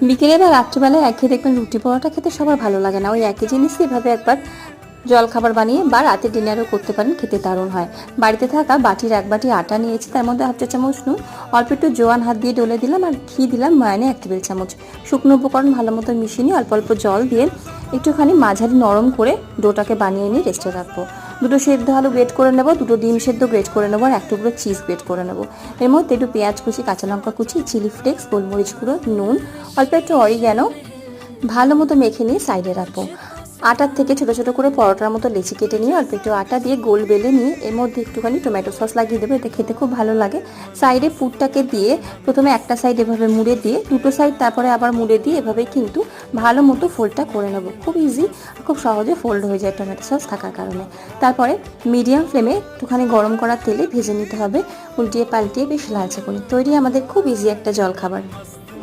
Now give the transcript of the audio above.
বিকেলে বা রাত্রিবেলায় একঘেয়ে দেখবেন রুটি পরোটা খেতে সবার ভালো লাগে না, ওই একই জিনিসই এভাবে একবার জলখাবার বানিয়ে বা রাতে ডিনারও করতে পারেন, খেতে দারুণ হয়। বাড়িতে থাকা বাটির 1 বাটি আটা নিয়েছি, তার মধ্যে 1/2 চা চামচ নুন, অল্প একটু জোয়ান হাত দিয়ে ডলে দিলাম, আর ঘি দিলাম ময়ানে 1 টেবিল চামচ। শুকনো উপকরণ ভালো মতো মিশিয়ে নিয়ে অল্প অল্প জল দিয়ে একটুখানি মাঝারি নরম করে ডোটাকে বানিয়ে নিয়ে রেস্টে রাখবো। 2টো সেদ্ধ আলু গ্রেট করে নেবো, 2টো ডিম সেদ্ধ গ্রেট করে নেবো, আর 1 টুকরো চিজ গ্রেট করে নেবো। এর মধ্যে একটু পেঁয়াজ কুচি, কাঁচা লঙ্কা কুচি, চিলি ফ্লেক্স, গোলমরিচ গুঁড়ো, নুন, অল্প একটু অরিগ্যানো ভালো মতো মেখে নিয়ে সাইডে রাখবো। আটার থেকে ছোটো ছোটো করে পরোটার মতো লেচি কেটে নিয়ে অল্প একটু আটা দিয়ে গোল বেলে নিয়ে এর মধ্যে একটুখানি টমেটো সস লাগিয়ে দেবো, এটা খেতে খুব ভালো লাগে। সাইডে পুরটাকে দিয়ে প্রথমে একটা সাইড এভাবে মুড়ে দিয়ে, 2টো সাইড তারপরে আবার মুড়ে দিয়ে এভাবেই কিন্তু ভালো মতো ফোল্ডটা করে নেবো। খুব ইজি, খুব সহজে ফোল্ড হয়ে যায় টমেটো সস থাকার কারণে। তারপরে মিডিয়াম ফ্লেমে একটুখানি গরম করা তেলে ভেজে নিতে হবে, উল্টিয়ে পাল্টিয়ে বেশ লালচে করে। তৈরি আমাদের খুব ইজি একটা জলখাবার।